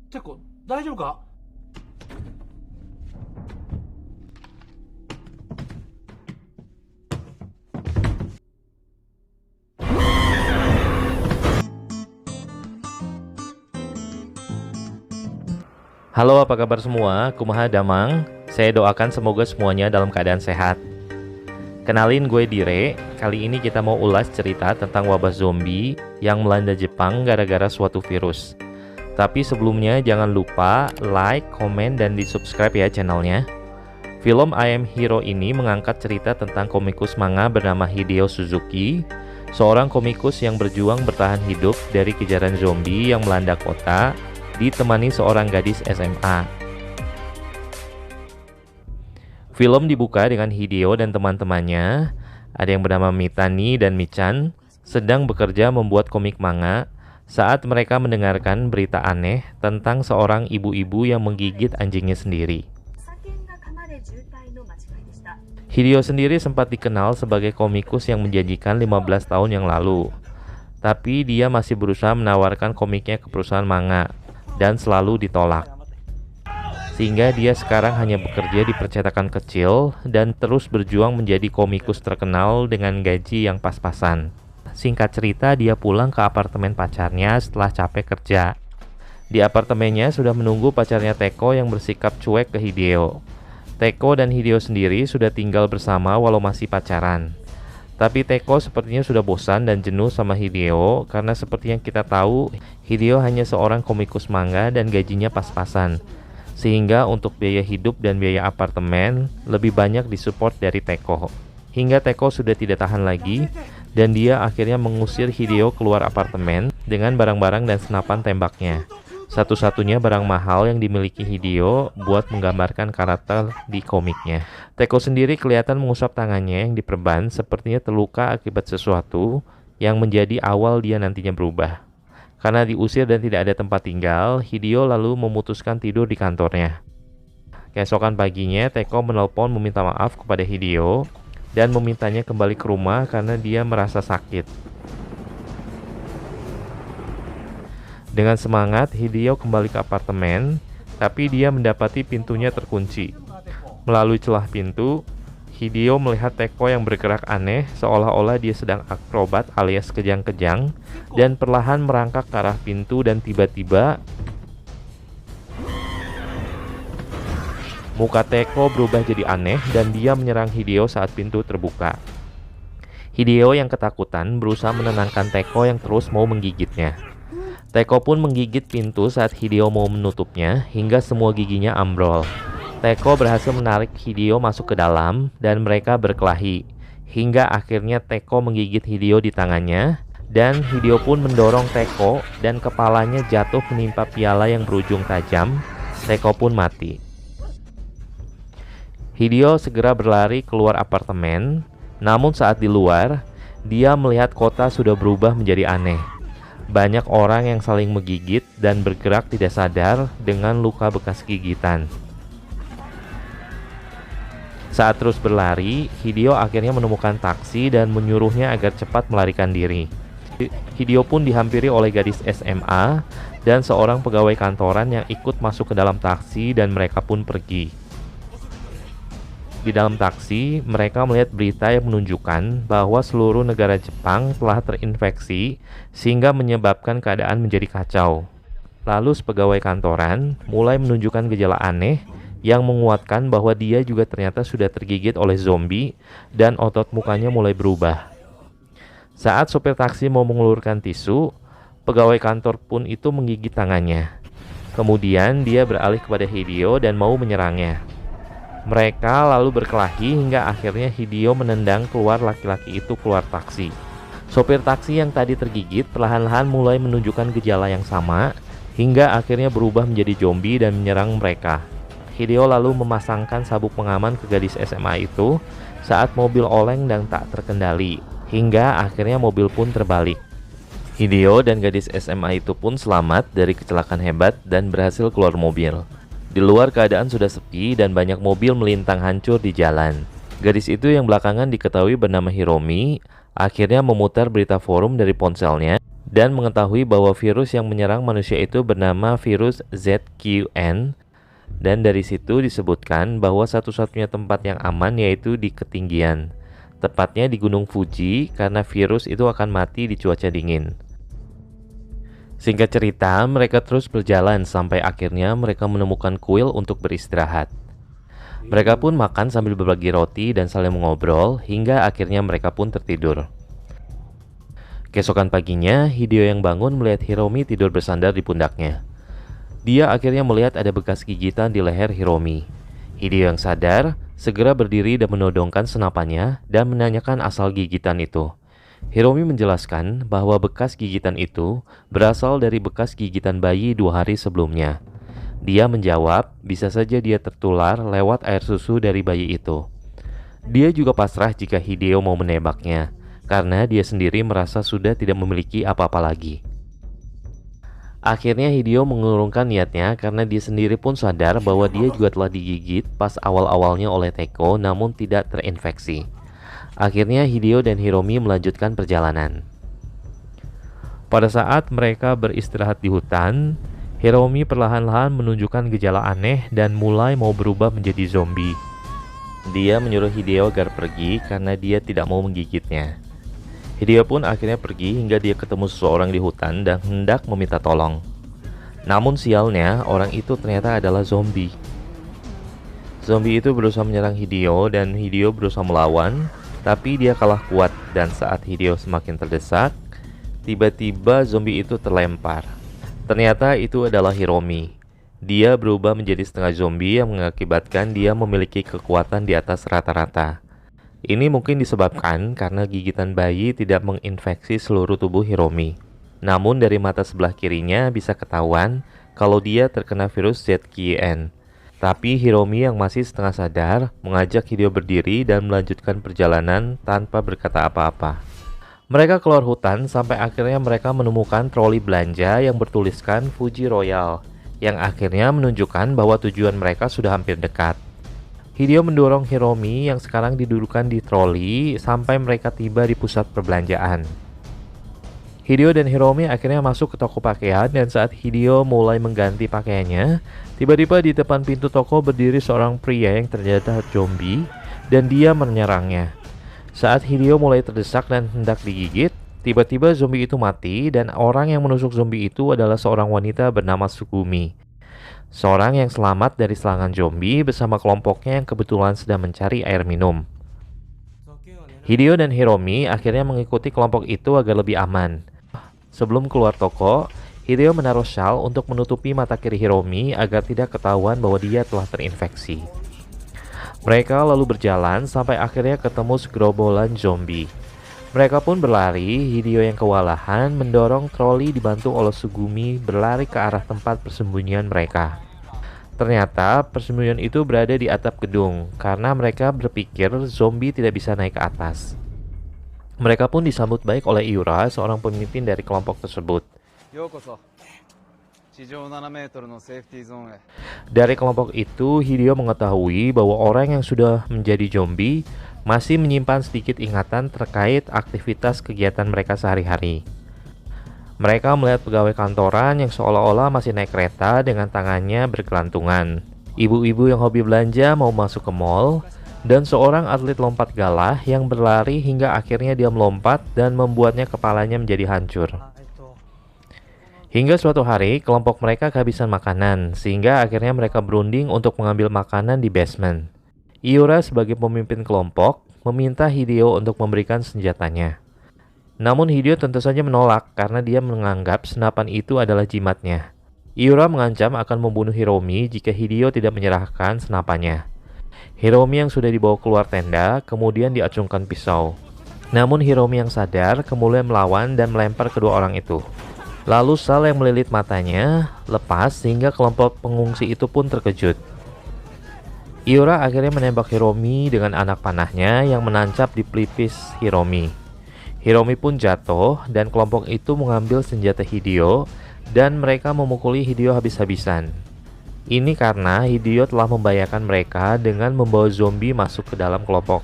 てこ、大丈夫か？ Halo, apa kabar semua? Kumaha damang. Saya doakan semoga semuanya dalam keadaan sehat. Kenalin, gue Dire. Kali ini kita mau ulas cerita tentang wabah zombie yang melanda Jepang gara-gara suatu virus. Tapi sebelumnya jangan lupa like, komen, dan di-subscribe ya channelnya. Film I Am Hero ini mengangkat cerita tentang komikus manga bernama Hideo Suzuki, seorang komikus yang berjuang bertahan hidup dari kejaran zombie yang melanda kota, ditemani seorang gadis SMA. Film dibuka dengan Hideo dan teman-temannya, ada yang bernama Mitani dan Michan, sedang bekerja membuat komik manga saat mereka mendengarkan berita aneh tentang seorang ibu-ibu yang menggigit anjingnya sendiri. Hideo sendiri sempat dikenal sebagai komikus yang menjanjikan 15 tahun yang lalu, tapi dia masih berusaha menawarkan komiknya ke perusahaan manga dan selalu ditolak. Sehingga dia sekarang hanya bekerja di percetakan kecil dan terus berjuang menjadi komikus terkenal dengan gaji yang pas-pasan. Singkat cerita, dia pulang ke apartemen pacarnya setelah capek kerja. Di apartemennya sudah menunggu pacarnya Teko yang bersikap cuek ke Hideo. Teko dan Hideo sendiri sudah tinggal bersama walau masih pacaran. Tapi Teko sepertinya sudah bosan dan jenuh sama Hideo karena seperti yang kita tahu, Hideo hanya seorang komikus manga dan gajinya pas-pasan. Sehingga untuk biaya hidup dan biaya apartemen lebih banyak disupport dari Teko. Hingga Teko sudah tidak tahan lagi dan dia akhirnya mengusir Hideo keluar apartemen dengan barang-barang dan senapan tembaknya. Satu-satunya barang mahal yang dimiliki Hideo buat menggambarkan karakter di komiknya. Teko sendiri kelihatan mengusap tangannya yang diperban sepertinya terluka akibat sesuatu yang menjadi awal dia nantinya berubah. Karena diusir dan tidak ada tempat tinggal, Hideo lalu memutuskan tidur di kantornya. Keesokan paginya, Teko menelpon meminta maaf kepada Hideo dan memintanya kembali ke rumah karena dia merasa sakit. Dengan semangat, Hideo kembali ke apartemen, tapi dia mendapati pintunya terkunci. Melalui celah pintu, Hideo melihat Teko yang bergerak aneh seolah-olah dia sedang akrobat alias kejang-kejang dan perlahan merangkak ke arah pintu dan tiba-tiba muka Teko berubah jadi aneh dan dia menyerang Hideo saat pintu terbuka. Hideo yang ketakutan berusaha menenangkan Teko yang terus mau menggigitnya. Teko pun menggigit pintu saat Hideo mau menutupnya hingga semua giginya ambrol. Teko berhasil menarik Hideo masuk ke dalam dan mereka berkelahi. Hingga akhirnya Teko menggigit Hideo di tangannya dan Hideo pun mendorong Teko dan kepalanya jatuh menimpa piala yang berujung tajam. Teko pun mati. Hideo segera berlari keluar apartemen, namun saat di luar, dia melihat kota sudah berubah menjadi aneh. Banyak orang yang saling menggigit dan bergerak tidak sadar dengan luka bekas gigitan. Saat terus berlari, Hideo akhirnya menemukan taksi dan menyuruhnya agar cepat melarikan diri. Hideo pun dihampiri oleh gadis SMA dan seorang pegawai kantoran yang ikut masuk ke dalam taksi dan mereka pun pergi. Di dalam taksi, mereka melihat berita yang menunjukkan bahwa seluruh negara Jepang telah terinfeksi sehingga menyebabkan keadaan menjadi kacau. Lalu pegawai kantoran mulai menunjukkan gejala aneh yang menguatkan bahwa dia juga ternyata sudah tergigit oleh zombie dan otot mukanya mulai berubah. Saat sopir taksi mau mengulurkan tisu, pegawai kantor pun itu menggigit tangannya. Kemudian dia beralih kepada Hideo dan mau menyerangnya. Mereka lalu berkelahi hingga akhirnya Hideo menendang keluar laki-laki itu keluar taksi. Sopir taksi yang tadi tergigit perlahan-lahan mulai menunjukkan gejala yang sama hingga akhirnya berubah menjadi zombie dan menyerang mereka. Hideo lalu memasangkan sabuk pengaman ke gadis SMA itu saat mobil oleng dan tak terkendali hingga akhirnya mobil pun terbalik. Hideo dan gadis SMA itu pun selamat dari kecelakaan hebat dan berhasil keluar mobil. Di luar keadaan sudah sepi dan banyak mobil melintang hancur di jalan. Gadis itu yang belakangan diketahui bernama Hiromi akhirnya memutar berita forum dari ponselnya dan mengetahui bahwa virus yang menyerang manusia itu bernama virus ZQN. Dan dari situ disebutkan bahwa satu-satunya tempat yang aman yaitu di ketinggian, tepatnya di Gunung Fuji, karena virus itu akan mati di cuaca dingin. Singkat cerita, mereka terus berjalan sampai akhirnya mereka menemukan kuil untuk beristirahat. Mereka pun makan sambil berbagi roti dan saling mengobrol hingga akhirnya mereka pun tertidur. Keesokan paginya, Hideo yang bangun melihat Hiromi tidur bersandar di pundaknya. Dia akhirnya melihat ada bekas gigitan di leher Hiromi. Hideo yang sadar segera berdiri dan menodongkan senapannya dan menanyakan asal gigitan itu. Hiromi menjelaskan bahwa bekas gigitan itu berasal dari bekas gigitan bayi 2 hari sebelumnya. Dia menjawab bisa saja dia tertular lewat air susu dari bayi itu. Dia juga pasrah jika Hideo mau menembaknya, karena dia sendiri merasa sudah tidak memiliki apa-apa lagi. Akhirnya Hideo mengurungkan niatnya karena dia sendiri pun sadar bahwa dia juga telah digigit pas awal-awalnya oleh Teko namun tidak terinfeksi. Akhirnya Hideo dan Hiromi melanjutkan perjalanan. Pada saat mereka beristirahat di hutan, Hiromi perlahan-lahan menunjukkan gejala aneh dan mulai mau berubah menjadi zombie. Dia menyuruh Hideo agar pergi karena dia tidak mau menggigitnya. Hideo pun akhirnya pergi hingga dia ketemu seseorang di hutan dan hendak meminta tolong. Namun sialnya, orang itu ternyata adalah zombie. Zombie itu berusaha menyerang Hideo dan Hideo berusaha melawan, tapi dia kalah kuat dan saat Hideo semakin terdesak, tiba-tiba zombie itu terlempar. Ternyata itu adalah Hiromi. Dia berubah menjadi setengah zombie yang mengakibatkan dia memiliki kekuatan di atas rata-rata. Ini mungkin disebabkan karena gigitan bayi tidak menginfeksi seluruh tubuh Hiromi. Namun dari mata sebelah kirinya bisa ketahuan kalau dia terkena virus ZQN. Tapi Hiromi yang masih setengah sadar mengajak Hideo berdiri dan melanjutkan perjalanan tanpa berkata apa-apa. Mereka keluar hutan sampai akhirnya mereka menemukan troli belanja yang bertuliskan Fuji Royal, yang akhirnya menunjukkan bahwa tujuan mereka sudah hampir dekat. Hideo mendorong Hiromi yang sekarang didudukan di troli sampai mereka tiba di pusat perbelanjaan. Hideo dan Hiromi akhirnya masuk ke toko pakaian dan saat Hideo mulai mengganti pakaiannya, tiba-tiba di depan pintu toko berdiri seorang pria yang ternyata zombie dan dia menyerangnya. Saat Hideo mulai terdesak dan hendak digigit, tiba-tiba zombie itu mati dan orang yang menusuk zombie itu adalah seorang wanita bernama Sugumi. Seorang yang selamat dari serangan zombie bersama kelompoknya yang kebetulan sedang mencari air minum. Hideo dan Hiromi akhirnya mengikuti kelompok itu agar lebih aman. Sebelum keluar toko, Hideo menaruh syal untuk menutupi mata kiri Hiromi agar tidak ketahuan bahwa dia telah terinfeksi. Mereka lalu berjalan sampai akhirnya ketemu segerombolan zombie. Mereka pun berlari. Hideo yang kewalahan mendorong troli dibantu oleh Sugumi berlari ke arah tempat persembunyian mereka. Ternyata persembunyian itu berada di atap gedung karena mereka berpikir zombie tidak bisa naik ke atas. Mereka pun disambut baik oleh Iura, seorang pemimpin dari kelompok tersebut. Dari kelompok itu, Hideo mengetahui bahwa orang yang sudah menjadi zombie masih menyimpan sedikit ingatan terkait aktivitas kegiatan mereka sehari-hari. Mereka melihat pegawai kantoran yang seolah-olah masih naik kereta dengan tangannya bergelantungan. Ibu-ibu yang hobi belanja mau masuk ke mall, dan seorang atlet lompat galah yang berlari hingga akhirnya dia melompat dan membuatnya kepalanya menjadi hancur. Hingga suatu hari, kelompok mereka kehabisan makanan, sehingga akhirnya mereka berunding untuk mengambil makanan di basement. Iura sebagai pemimpin kelompok meminta Hideo untuk memberikan senjatanya. Namun Hideo tentu saja menolak karena dia menganggap senapan itu adalah jimatnya. Iura mengancam akan membunuh Hiromi jika Hideo tidak menyerahkan senapannya. Hiromi yang sudah dibawa keluar tenda kemudian diacungkan pisau. Namun Hiromi yang sadar kemudian melawan dan melempar kedua orang itu. Lalu sal yang melilit matanya lepas sehingga kelompok pengungsi itu pun terkejut. Iura akhirnya menembak Hiromi dengan anak panahnya yang menancap di pelipis Hiromi. Hiromi pun jatuh dan kelompok itu mengambil senjata Hideo dan mereka memukuli Hideo habis-habisan. Ini karena Hideo telah membahayakan mereka dengan membawa zombie masuk ke dalam kelompok.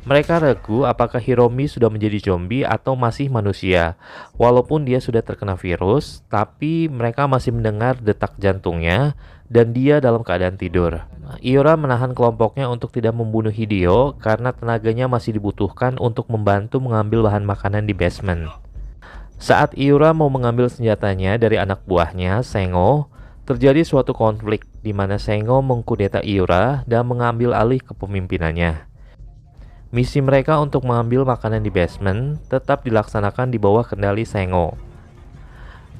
Mereka ragu apakah Hiromi sudah menjadi zombie atau masih manusia. Walaupun dia sudah terkena virus, tapi mereka masih mendengar detak jantungnya dan dia dalam keadaan tidur. Iura menahan kelompoknya untuk tidak membunuh Hideo karena tenaganya masih dibutuhkan untuk membantu mengambil bahan makanan di basement. Saat Iura mau mengambil senjatanya dari anak buahnya, Sengo, terjadi suatu konflik di mana Sengo mengkudeta Iura dan mengambil alih kepemimpinannya. Misi mereka untuk mengambil makanan di basement tetap dilaksanakan di bawah kendali Sengo.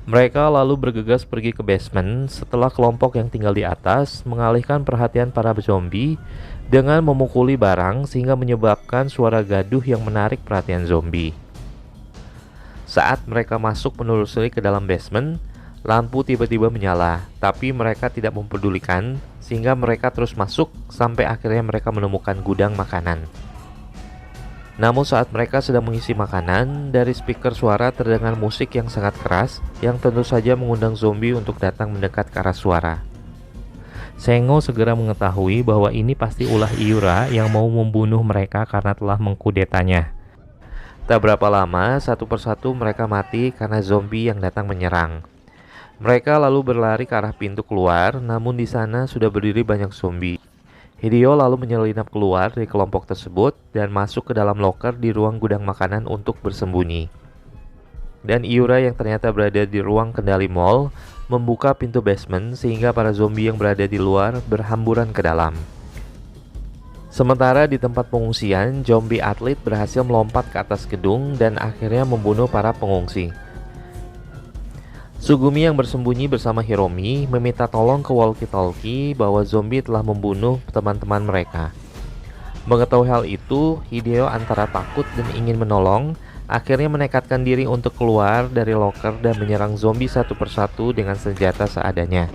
Mereka lalu bergegas pergi ke basement setelah kelompok yang tinggal di atas mengalihkan perhatian para zombie dengan memukuli barang sehingga menyebabkan suara gaduh yang menarik perhatian zombie. Saat mereka masuk menelusuri ke dalam basement, lampu tiba-tiba menyala, tapi mereka tidak mempedulikan sehingga mereka terus masuk sampai akhirnya mereka menemukan gudang makanan. Namun saat mereka sedang mengisi makanan, dari speaker suara terdengar musik yang sangat keras yang tentu saja mengundang zombie untuk datang mendekat ke arah suara. Sengo segera mengetahui bahwa ini pasti ulah Iura yang mau membunuh mereka karena telah mengkudetanya. Tak berapa lama, satu persatu mereka mati karena zombie yang datang menyerang. Mereka lalu berlari ke arah pintu keluar, namun di sana sudah berdiri banyak zombie. Hideo lalu menyelinap keluar dari kelompok tersebut dan masuk ke dalam loker di ruang gudang makanan untuk bersembunyi. Dan Iura yang ternyata berada di ruang kendali mall membuka pintu basement sehingga para zombie yang berada di luar berhamburan ke dalam. Sementara di tempat pengungsian, zombie atlet berhasil melompat ke atas gedung dan akhirnya membunuh para pengungsi. Sugumi yang bersembunyi bersama Hiromi meminta tolong ke walkie-talkie bahwa zombie telah membunuh teman-teman mereka. Mengetahui hal itu, Hideo antara takut dan ingin menolong, akhirnya menekatkan diri untuk keluar dari loker dan menyerang zombie satu persatu dengan senjata seadanya.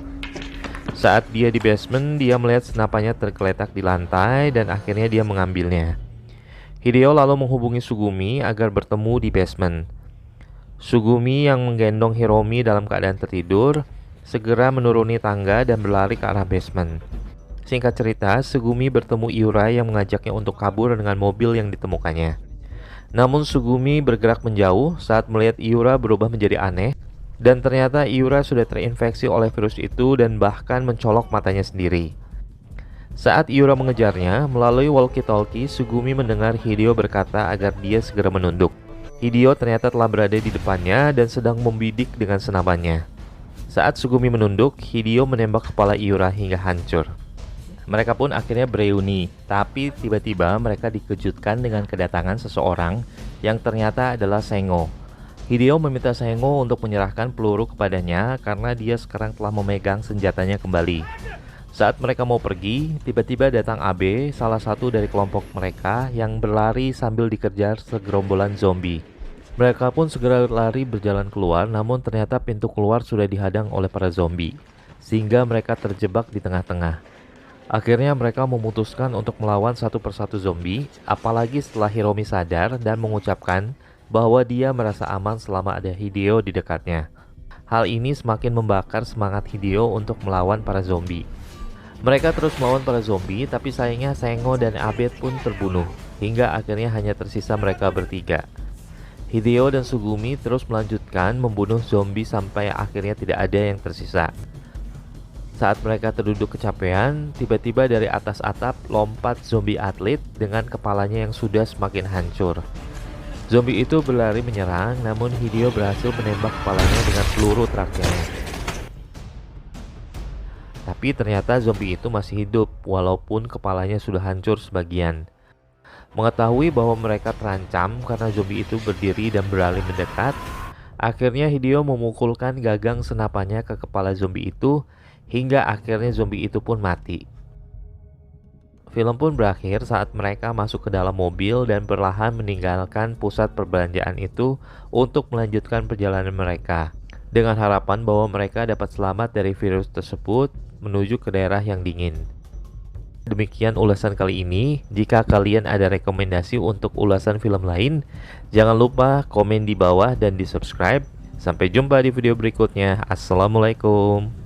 Saat dia di basement, dia melihat senapannya tergeletak di lantai dan akhirnya dia mengambilnya. Hideo lalu menghubungi Sugumi agar bertemu di basement. Sugumi yang menggendong Hiromi dalam keadaan tertidur segera menuruni tangga dan berlari ke arah basement. Singkat cerita, Sugumi bertemu Iura yang mengajaknya untuk kabur dengan mobil yang ditemukannya. Namun Sugumi bergerak menjauh saat melihat Iura berubah menjadi aneh dan ternyata Iura sudah terinfeksi oleh virus itu dan bahkan mencolok matanya sendiri. Saat Iura mengejarnya, melalui walkie-talkie Sugumi mendengar Hideo berkata agar dia segera menunduk. Hideo ternyata telah berada di depannya dan sedang membidik dengan senapannya. Saat Sugumi menunduk, Hideo menembak kepala Iura hingga hancur. Mereka pun akhirnya bereuni, tapi tiba-tiba mereka dikejutkan dengan kedatangan seseorang yang ternyata adalah Sengo. Hideo meminta Sengo untuk menyerahkan peluru kepadanya karena dia sekarang telah memegang senjatanya kembali. Saat mereka mau pergi, tiba-tiba datang Abe, salah satu dari kelompok mereka yang berlari sambil dikejar segerombolan zombie. Mereka pun segera lari berjalan keluar, namun ternyata pintu keluar sudah dihadang oleh para zombie, sehingga mereka terjebak di tengah-tengah. Akhirnya mereka memutuskan untuk melawan satu persatu zombie, apalagi setelah Hiromi sadar dan mengucapkan bahwa dia merasa aman selama ada Hideo di dekatnya. Hal ini semakin membakar semangat Hideo untuk melawan para zombie. Mereka terus melawan para zombie, tapi sayangnya Sengo dan Abe pun terbunuh, hingga akhirnya hanya tersisa mereka bertiga. Hideo dan Sugumi terus melanjutkan membunuh zombie sampai akhirnya tidak ada yang tersisa. Saat mereka terduduk kecapean, tiba-tiba dari atas atap lompat zombie atlet dengan kepalanya yang sudah semakin hancur. Zombie itu berlari menyerang, namun Hideo berhasil menembak kepalanya dengan peluru terakhirnya. Tapi ternyata zombie itu masih hidup walaupun kepalanya sudah hancur sebagian. Mengetahui bahwa mereka terancam karena zombie itu berdiri dan beralih mendekat, akhirnya Hideo memukulkan gagang senapannya ke kepala zombie itu hingga akhirnya zombie itu pun mati. Film pun berakhir saat mereka masuk ke dalam mobil dan perlahan meninggalkan pusat perbelanjaan itu untuk melanjutkan perjalanan mereka, dengan harapan bahwa mereka dapat selamat dari virus tersebut menuju ke daerah yang dingin. Demikian ulasan kali ini. Jika kalian ada rekomendasi untuk ulasan film lain, jangan lupa komen di bawah dan di subscribe. Sampai jumpa di video berikutnya. Assalamualaikum.